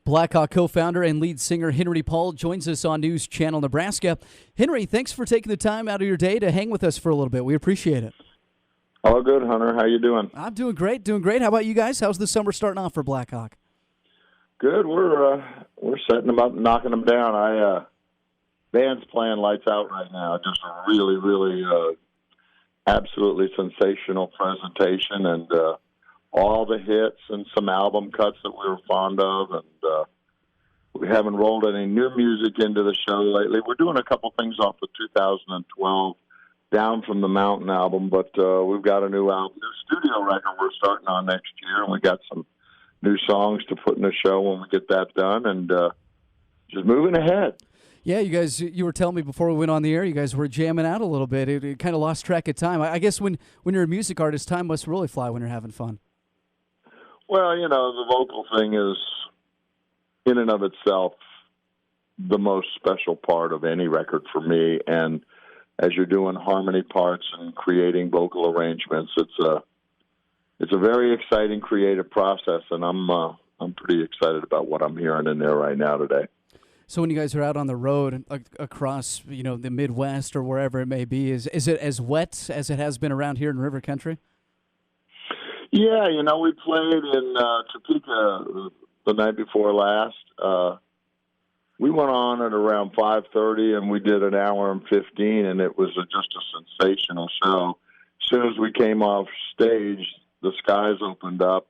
BlackHawk co-founder and lead singer Henry Paul joins us on News Channel Nebraska. Henry, thanks for taking the time out of your day to hang with us for a little bit. We appreciate it. All good, Hunter. How you doing? I'm doing great, doing great. How about you guys? How's the summer starting off for BlackHawk? Good. We're setting them up, knocking them down. Band's playing lights out right now. Just a really, absolutely sensational presentation, and all the hits and some album cuts that we were fond of, and we haven't rolled any new music into the show lately. We're doing a couple things off the 2012 Down from the Mountain album, but we've got a new studio record we're starting on next year, and we got some new songs to put in the show when we get that done, and just moving ahead. Yeah, you were telling me before we went on the air, you guys were jamming out a little bit. It kind of lost track of time. I guess when you're a music artist, time must really fly when you're having fun. Well, the vocal thing is, in and of itself, the most special part of any record for me. And as you're doing harmony parts and creating vocal arrangements, it's a very exciting creative process, and I'm pretty excited about what I'm hearing in there right now today. So when you guys are out on the road across, the Midwest or wherever it may be, is it as wet as it has been around here in River Country? Yeah, we played in Topeka the night before last. We went on at around 5:30, and we did an hour and 15, and it was just a sensational show. As soon as we came off stage, the skies opened up,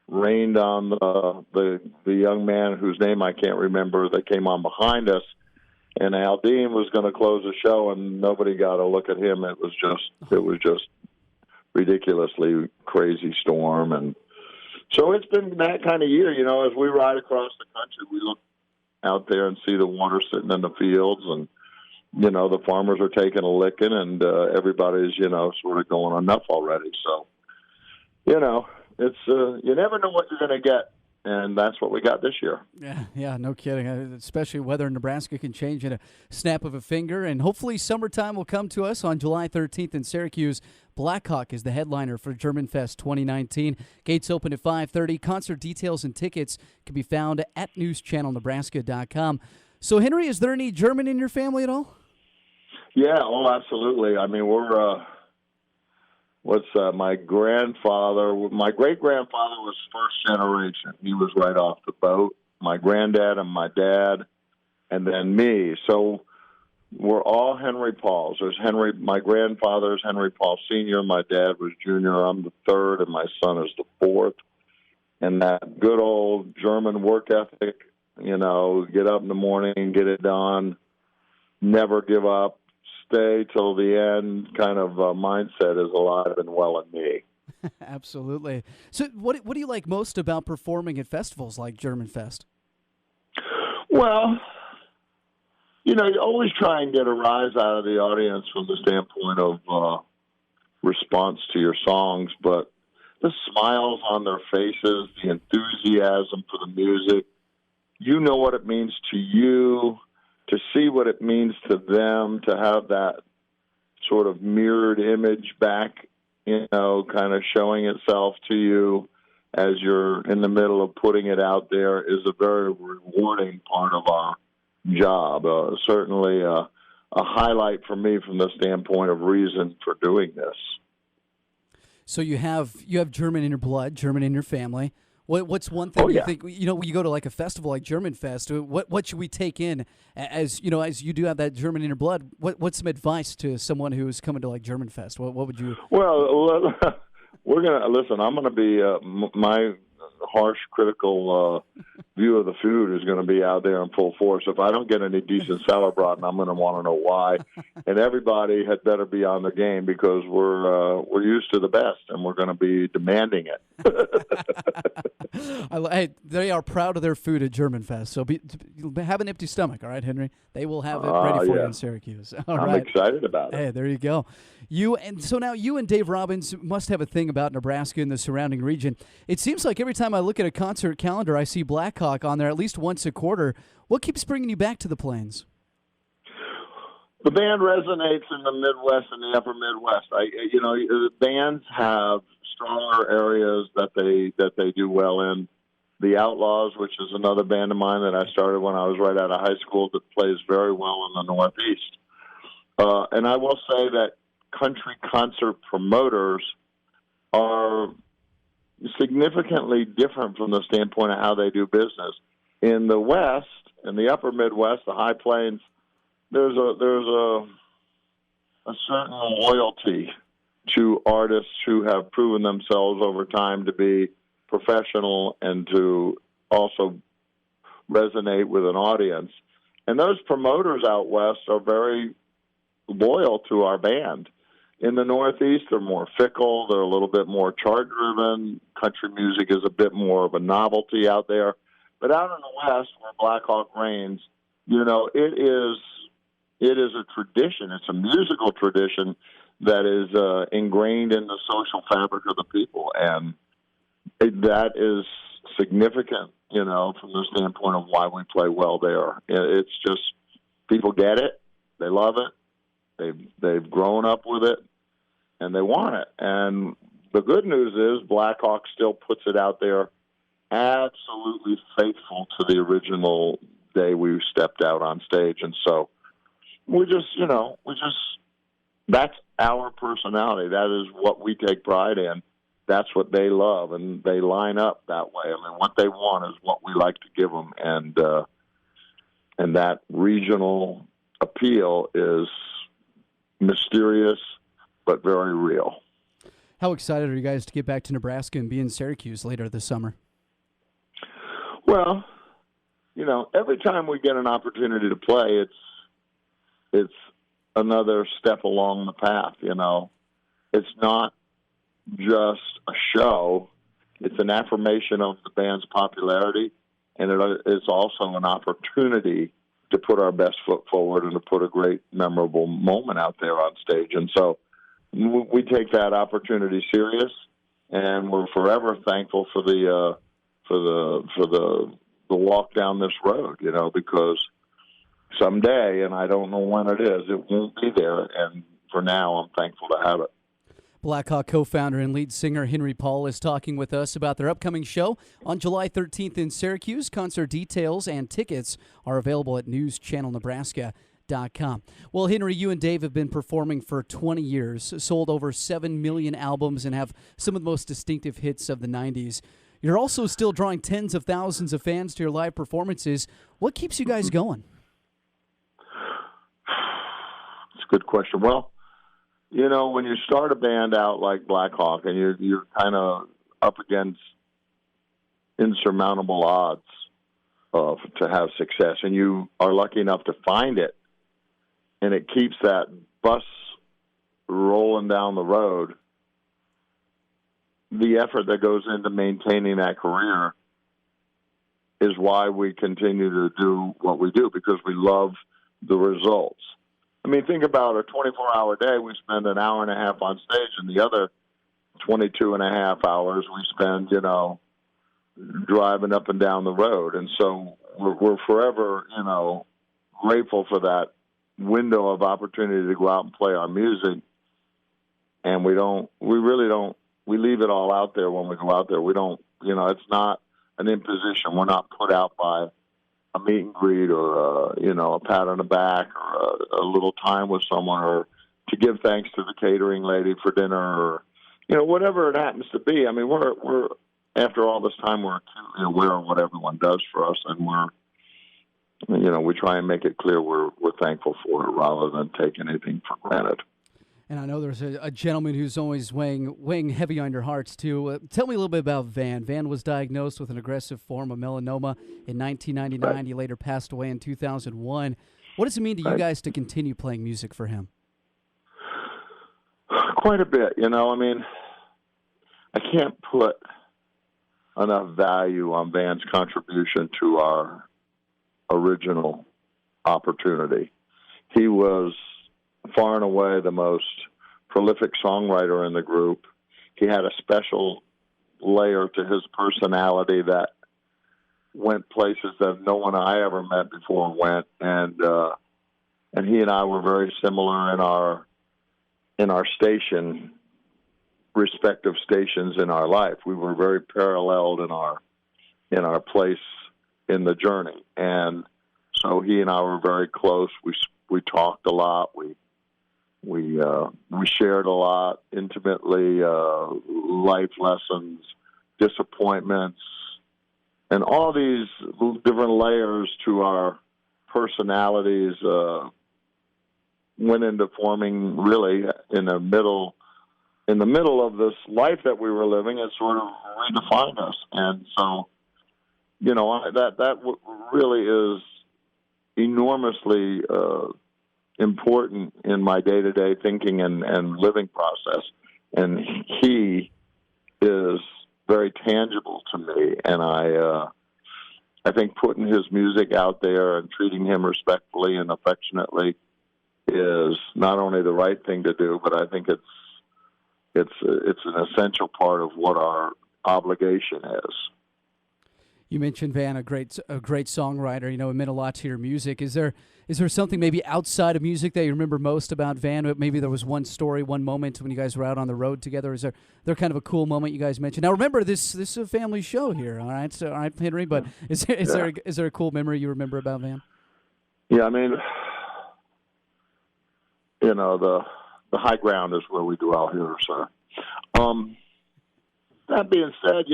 rained on the young man whose name I can't remember that came on behind us, and Aldine was going to close the show, and nobody got a look at him. It was just ridiculously crazy storm, and so it's been that kind of year. As we ride across the country, we look out there and see the water sitting in the fields, and the farmers are taking a licking, and everybody's sort of going enough already. So it's you never know what you're going to get, and that's what we got this year. Yeah, no kidding. Especially weather in Nebraska can change in a snap of a finger, and hopefully summertime will come to us on July 13th in Syracuse. BlackHawk is the headliner for German Fest 2019. Gates open at 5:30. Concert details and tickets can be found at newschannelnebraska.com. So, Henry, is there any German in your family at all? Yeah, absolutely. I mean, we're my great-grandfather was first generation. He was right off the boat. My granddad and my dad, and then me. So we're all Henry Pauls. My grandfather's Henry Paul Sr., my dad was junior, I'm the third, and my son is the fourth. And that good old German work ethic, get up in the morning, get it done, never give up, stay till the end kind of mindset is alive and well in me. Absolutely. So what do you like most about performing at festivals like German Fest? Well, you always try and get a rise out of the audience from the standpoint of response to your songs, but the smiles on their faces, the enthusiasm for the music, what it means to you, to see what it means to them, to have that sort of mirrored image back, kind of showing itself to you as you're in the middle of putting it out there is a very rewarding part of our job. Certainly a highlight for me from the standpoint of reason for doing this. So you have German in your blood, German in your family. What's one thing you think, when you go to like a festival like German Fest, what should we take in as you do have that German in your blood? What's some advice to someone who's coming to like German Fest? What would you? Well, we're going to listen. I'm going to be my harsh critical view of the food is going to be out there in full force. If I don't get any decent sauerbraten, I'm going to want to know why. And everybody had better be on the game because we're used to the best and we're going to be demanding it. They are proud of their food at German Fest. So have an empty stomach, all right, Henry? They will have it ready for you in Syracuse. I'm excited about it. Hey, there you go. So now you and Dave Robbins must have a thing about Nebraska and the surrounding region. It seems like every time I look at a concert calendar, I see BlackHawk on there at least once a quarter. What keeps bringing you back to the Plains? The band resonates in the Midwest and the Upper Midwest. Bands have stronger areas that they do well in. The Outlaws, which is another band of mine that I started when I was right out of high school that plays very well in the Northeast. And I will say that country concert promoters are significantly different from the standpoint of how they do business. In the West, in the upper Midwest, the High Plains, there's a certain loyalty to artists who have proven themselves over time to be professional and to also resonate with an audience. And those promoters out West are very loyal to our band. In the Northeast, they're more fickle. They're a little bit more chart-driven. Country music is a bit more of a novelty out there. But out in the West, where BlackHawk reigns, it is a tradition. It's a musical tradition that is ingrained in the social fabric of the people. And that is significant, from the standpoint of why we play well there. It's just people get it. They love it. They've grown up with it, and they want it. And the good news is BlackHawk still puts it out there absolutely faithful to the original day we stepped out on stage. And so that's our personality. That is what we take pride in. That's what they love, and they line up that way. I mean, what they want is what we like to give them, and that regional appeal is mysterious but very real. How excited are you guys to get back to Nebraska and be in Syracuse later this summer? Well, every time we get an opportunity to play, it's another step along the path. It's not just a show. It's an affirmation of the band's popularity, and it's also an opportunity to put our best foot forward and to put a great, memorable moment out there on stage. And so we take that opportunity serious, and we're forever thankful for the walk down this road, because someday, and I don't know when it is, it won't be there. And for now, I'm thankful to have it. BlackHawk co-founder and lead singer Henry Paul is talking with us about their upcoming show on July 13th in Syracuse. Concert details and tickets are available at newschannelnebraska.com. Well, Henry, you and Dave have been performing for 20 years, sold over 7 million albums, and have some of the most distinctive hits of the 90s. You're also still drawing tens of thousands of fans to your live performances. What keeps you guys going? It's a good question. Well, when you start a band out like BlackHawk and you're kind of up against insurmountable odds to have success, and you are lucky enough to find it, and it keeps that bus rolling down the road, the effort that goes into maintaining that career is why we continue to do what we do, because we love the results. I mean, think about a 24-hour day. We spend an hour and a half on stage, and the other 22 and a half hours we spend, driving up and down the road. And so we're forever, grateful for that window of opportunity to go out and play our music. And we leave it all out there when we go out there. We don't, it's not an imposition. We're not put out by a meet and greet or, a pat on the back or a little time with someone, or to give thanks to the catering lady for dinner, or, whatever it happens to be. I mean, we're after all this time, we're aware of what everyone does for us, and we try and make it clear we're thankful for it rather than take anything for granted. And I know there's a gentleman who's always weighing heavy on your hearts, too. Tell me a little bit about Van. Van was diagnosed with an aggressive form of melanoma in 1999. Right. He later passed away in 2001. What does it mean to you guys to continue playing music for him? Quite a bit. I can't put enough value on Van's contribution to our original opportunity. He was far and away the most prolific songwriter in the group. He had a special layer to his personality that went places that no one I ever met before went, and he and I were very similar in our respective stations in our life. We were very paralleled in our in our place in the journey. And so he and I were very close. We talked a lot. We shared a lot intimately, life lessons, disappointments, and all these different layers to our personalities went into forming really in the middle of this life that we were living. It sort of redefined us. And so, that really is enormously important in my day-to-day thinking and living process. And he is very tangible to me. And I think putting his music out there and treating him respectfully and affectionately is not only the right thing to do, but I think it's an essential part of what our obligation is. You mentioned Van, a great songwriter. It meant a lot to your music. Is there something maybe outside of music that you remember most about Van? Maybe there was one story, one moment when you guys were out on the road together. Is there kind of a cool moment you guys mentioned? Now remember, this is a family show here, all right? So, all right, Henry. But is there a cool memory you remember about Van? Yeah, I mean, the high ground is where we dwell here, sir. That being said,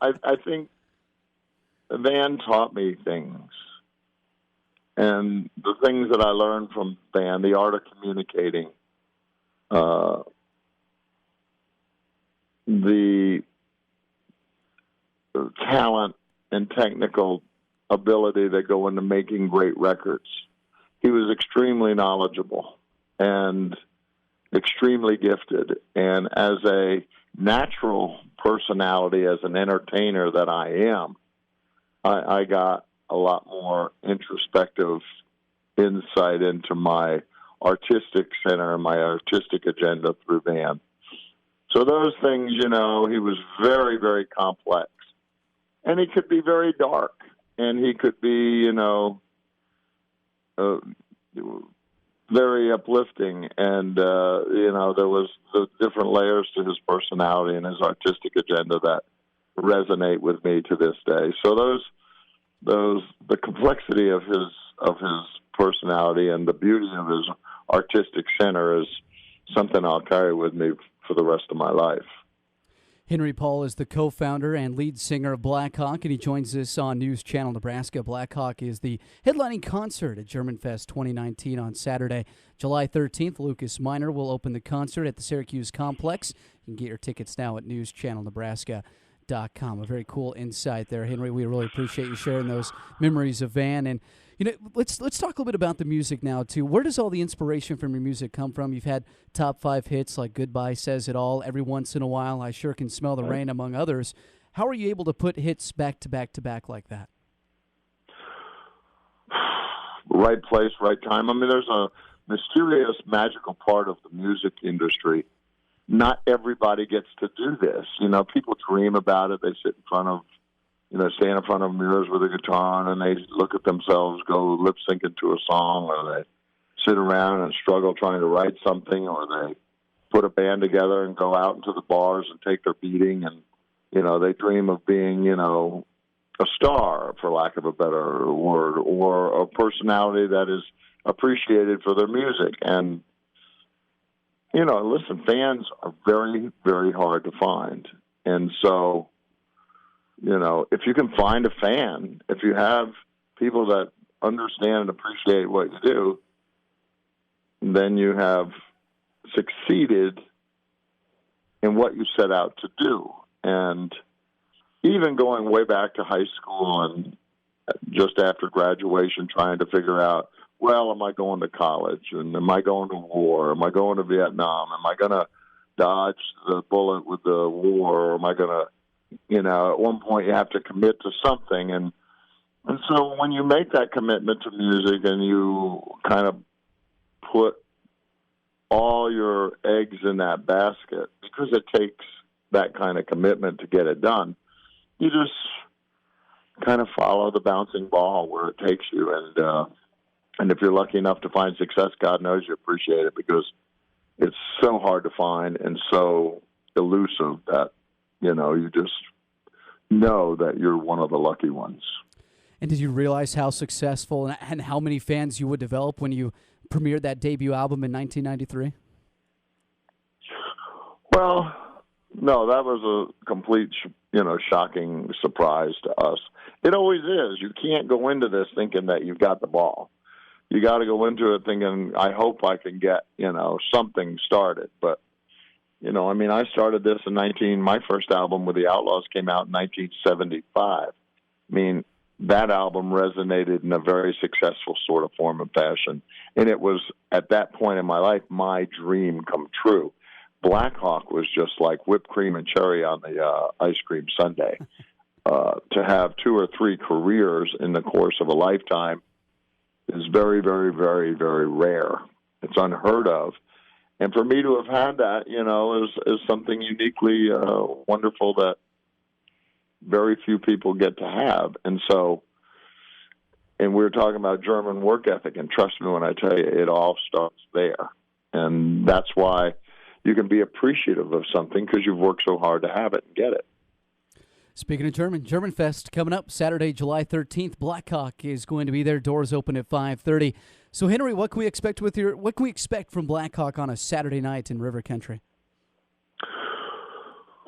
I think Van taught me things. And the things that I learned from Van, the art of communicating, the talent and technical ability that go into making great records. He was extremely knowledgeable and extremely gifted. And as a natural personality, as an entertainer that I am, I got a lot more introspective insight into my artistic center and my artistic agenda through Van. So those things, he was very, very complex. And he could be very dark. And he could be, very uplifting. And, there was the different layers to his personality and his artistic agenda that resonate with me to this day. So the complexity of his personality and the beauty of his artistic center is something I'll carry with me for the rest of my life. Henry Paul is the co-founder and lead singer of BlackHawk, and he joins us on News Channel Nebraska. BlackHawk is the headlining concert at Germanfest 2019 on Saturday, July 13th. Lucas Minor will open the concert at the Syracuse Complex. You can get your tickets now at newschannelnebraska.com. A very cool insight there, Henry. We really appreciate you sharing those memories of Van. And let's talk a little bit about the music now too. Where does all the inspiration from your music come from? You've had top 5 hits like "Goodbye Says It All," "Every Once in a While," "I Sure Can Smell the Rain," among others. How are you able to put hits back to back to back like that? Right place, right time. I mean, there's a mysterious, magical part of the music industry. Not everybody gets to do this. People dream about it. They sit in front of, stand in front of mirrors with a guitar on, and they look at themselves go lip syncing to a song, or they sit around and struggle trying to write something, or they put a band together and go out into the bars and take their beating, and, they dream of being, a star, for lack of a better word, or a personality that is appreciated for their music. And, listen, fans are very, very hard to find. And so, if you can find a fan, if you have people that understand and appreciate what you do, then you have succeeded in what you set out to do. And even going way back to high school and just after graduation, trying to figure out, well, am I going to college? And am I going to war? Am I going to Vietnam? Am I going to dodge the bullet with the war? Or am I going to, at one point you have to commit to something. And so when you make that commitment to music and you kind of put all your eggs in that basket, because it takes that kind of commitment to get it done, you just kind of follow the bouncing ball where it takes you. And if you're lucky enough to find success, God knows you appreciate it, because it's so hard to find and so elusive that, you know that you're one of the lucky ones. And did you realize how successful and how many fans you would develop when you premiered that debut album in 1993? Well, no, that was a complete, shocking surprise to us. It always is. You can't go into this thinking that you've got the ball. You got to go into it thinking, I hope I can get, something started. But, I started this my first album with the Outlaws came out in 1975. That album resonated in a very successful sort of form and fashion. And it was, at that point in my life, my dream come true. BlackHawk was just like whipped cream and cherry on the ice cream sundae. To have 2 or 3 careers in the course of a lifetime is very, very, very, very rare. It's unheard of. And for me to have had that, is something uniquely wonderful that very few people get to have. And we were talking about German work ethic, and trust me when I tell you, it all starts there. And that's why you can be appreciative of something, because you've worked so hard to have it and get it. Speaking of German Fest coming up Saturday, July 13th. BlackHawk is going to be there. Doors open at 5:30. So, Henry, what can we expect from BlackHawk on a Saturday night in River Country?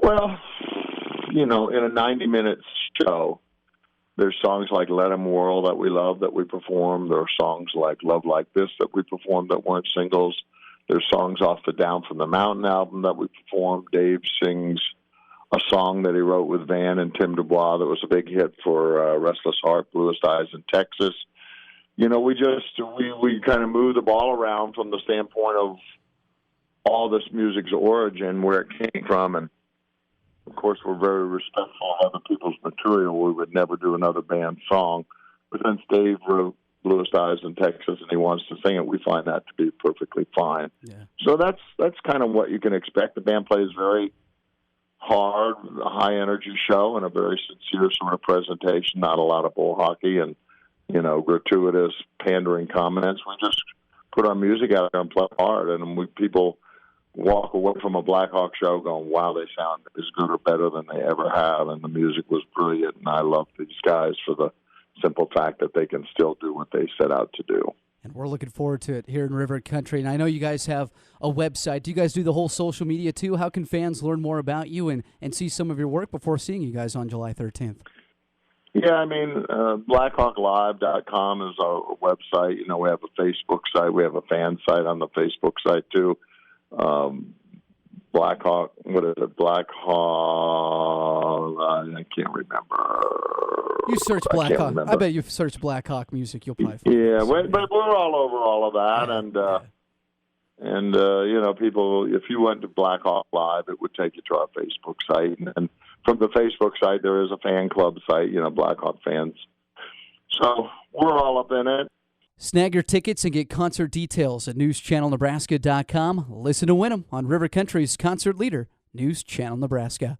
Well, in a 90-minute show, there's songs like Let 'Em Whirl that we love that we perform. There are songs like Love Like This that we perform that weren't singles. There's songs off the Down from the Mountain album that we perform. Dave sings a song that he wrote with Van and Tim Dubois that was a big hit for Restless Heart, Bluest Eyes in Texas. We kind of move the ball around from the standpoint of all this music's origin, where it came from, and of course, we're very respectful of other people's material. We would never do another band song. But since Dave wrote Bluest Eyes in Texas and he wants to sing it, we find that to be perfectly fine. Yeah. So that's kind of what you can expect. The band plays very hard, a high-energy show, and a very sincere sort of presentation, not a lot of bull hockey and, gratuitous pandering comments. We just put our music out there and play hard, and people walk away from a BlackHawk show going, wow, they sound as good or better than they ever have, and the music was brilliant, and I love these guys for the simple fact that they can still do what they set out to do. And we're looking forward to it here in River Country. And I know you guys have a website. Do you guys do the whole social media too? How can fans learn more about you and see some of your work before seeing you guys on July 13th? Yeah, BlackHawkLive.com is our website. We have a Facebook site. We have a fan site on the Facebook site too. BlackHawk, what is it? BlackHawk, I can't remember. You search BlackHawk. I bet you've searched BlackHawk music. You'll probably find it. But we're all over all of that. And people, if you went to BlackHawk Live, it would take you to our Facebook site. And from the Facebook site, there is a fan club site, BlackHawk fans. So we're all up in it. Snag your tickets and get concert details at newschannelnebraska.com. Listen to win them on River Country's concert leader, News Channel Nebraska.